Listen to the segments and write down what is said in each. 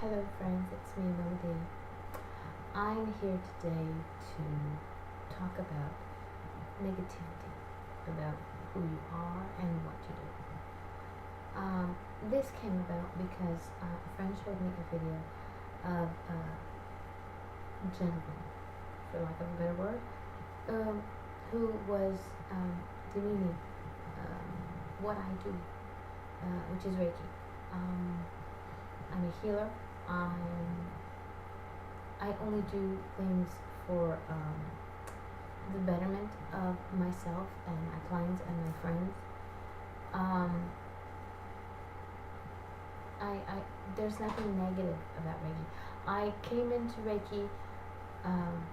Hello friends, it's me Melody. I'm here today to talk about negativity, about who you are and what you do. This came about because a friend showed me a video of a gentleman, for lack of a better word, who was demeaning what I do, which is Reiki. I'm a healer. I only do things for the betterment of myself and my clients and my friends. Um, there's nothing negative about Reiki. I came into Reiki um,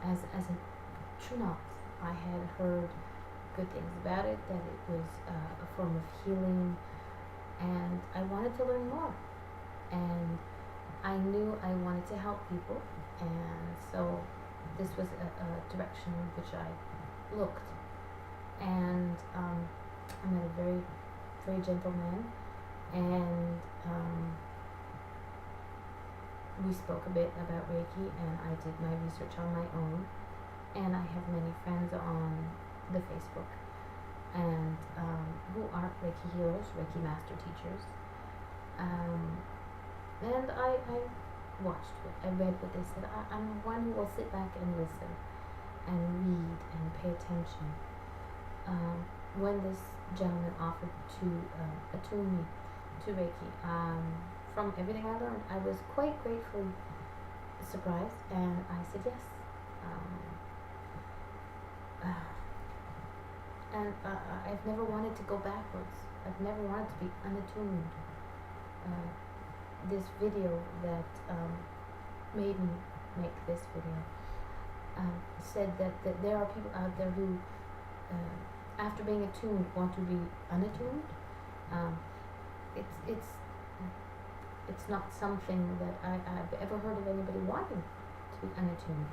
as a true novice. I had heard good things about it, that it was a form of healing, and I wanted to learn more. And I knew I wanted to help people, and so this was a direction in which I looked. And I met a very, very gentle man, and we spoke a bit about Reiki, and I did my research on my own. And I have many friends on the Facebook, and who are Reiki healers, Reiki master teachers. And I watched what I read what they said. I'm one who will sit back and listen and read and pay attention. When this gentleman offered to attune me to Reiki, from everything I learned, I was quite gratefully surprised, and I said yes. And I've never wanted to go backwards. I've never wanted to be unattuned. This video that made me make this video said that there are people out there who, after being attuned, want to be unattuned. It's not something that I've ever heard of anybody wanting to be unattuned.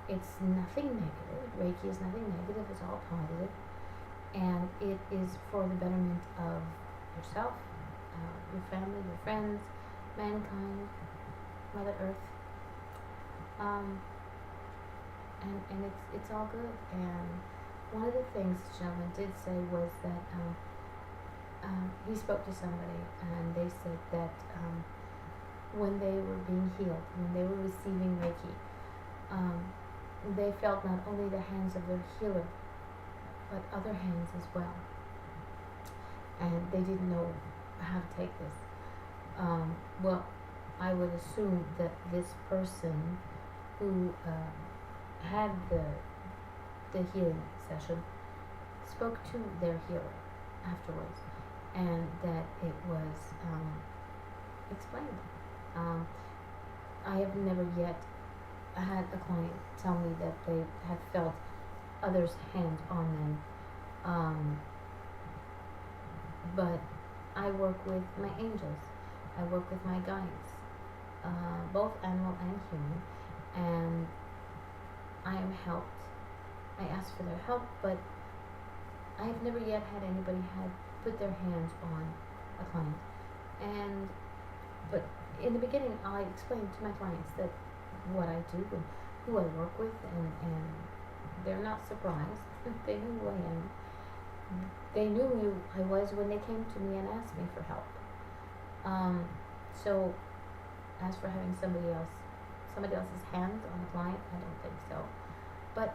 It's nothing negative. Reiki is nothing negative. It's all positive, and it is for the betterment of yourself, your family, your friends, mankind, Mother Earth, and it's all good. And one of the things the gentleman did say was that he spoke to somebody, and they said that when they were being healed, when they were receiving Reiki, they felt not only the hands of their healer, but other hands as well, and they didn't know how to take this. Well, I would assume that this person who had the healing session spoke to their healer afterwards, and that it was explained. I have never yet had a client tell me that they had felt others' hands on them, but I work with my angels. I work with my guides, both animal and human, and I am helped. I ask for their help, but I have never yet had anybody had put their hands on a client. But in the beginning, I explained to my clients that what I do and who I work with, and they're not surprised. They knew who I am. They knew who I was when they came to me and asked me for help. So as for having somebody else's hands on a client, I don't think so. But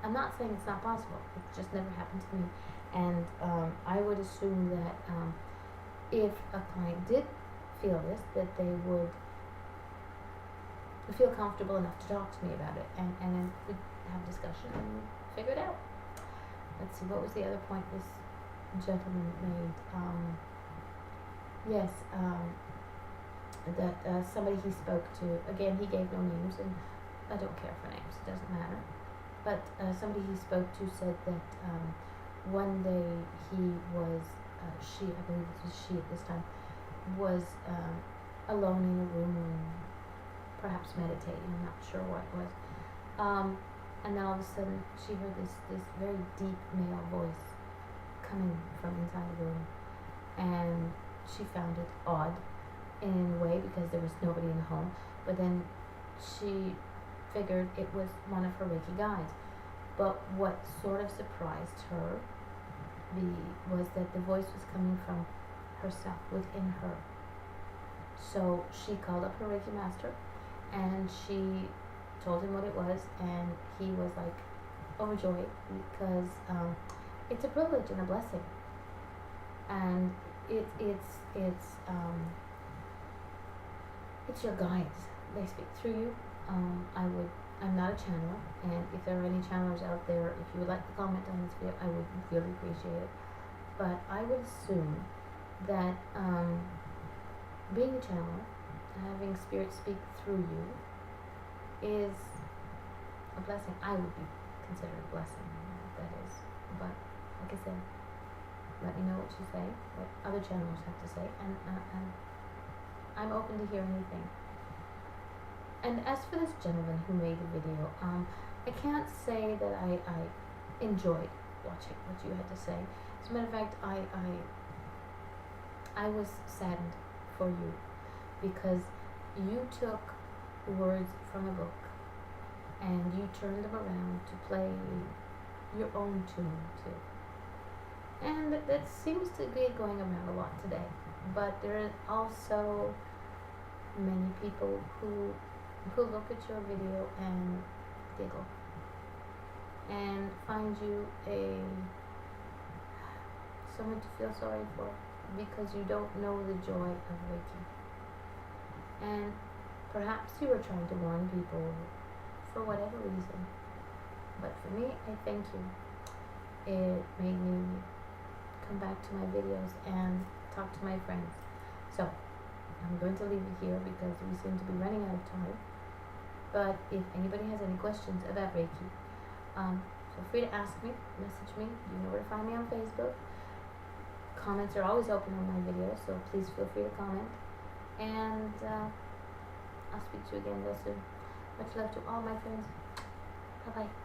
I'm not saying it's not possible. It just never happened to me. And I would assume that if a client did feel this, that they would feel comfortable enough to talk to me about it, and then we'd have a discussion and figure it out. Let's see, what was the other point this gentleman made? Yes, that somebody he spoke to, again, he gave no names, and I don't care for names, it doesn't matter. But somebody he spoke to said that one day he was, she, I believe it was she at this time, was alone in a room, perhaps meditating, I'm not sure what it was. And then all of a sudden she heard this very deep male voice coming from inside the room, and she found it odd in a way because there was nobody in the home. But then she figured it was one of her Reiki guides. But what sort of surprised her was that the voice was coming from herself, within her. So she called up her Reiki master and she told him what it was, and he was like overjoyed because it's a privilege and a blessing, and it's your guides. They speak through you. I'm not a channeler, and if there are any channelers out there, if you would like to comment on this video, I would really appreciate it. But I would assume that being a channeler, having spirit speak through you, is a blessing. I would be considered a blessing, that is. But like I said, let me know what you say, what other channelers have to say, and I'm open to hear anything. And as for this gentleman who made the video, I can't say that I enjoyed watching what you had to say. As a matter of fact, I was saddened for you because you took words from a book and you turned them around to play your own tune too. And that seems to be going around a lot today. But there are also many people who look at your video and giggle and find you someone to feel sorry for because you don't know the joy of Reiki. And perhaps you were trying to warn people for whatever reason. But for me, I thank you. It made me come back to my videos and talk to my friends. So I'm going to leave it here because we seem to be running out of time. But if anybody has any questions about Reiki, feel free to ask me, message me. You know where to find me on Facebook. Comments are always open on my videos, so please feel free to comment. And I'll speak to you again real soon. Much love to all my friends. Bye-bye.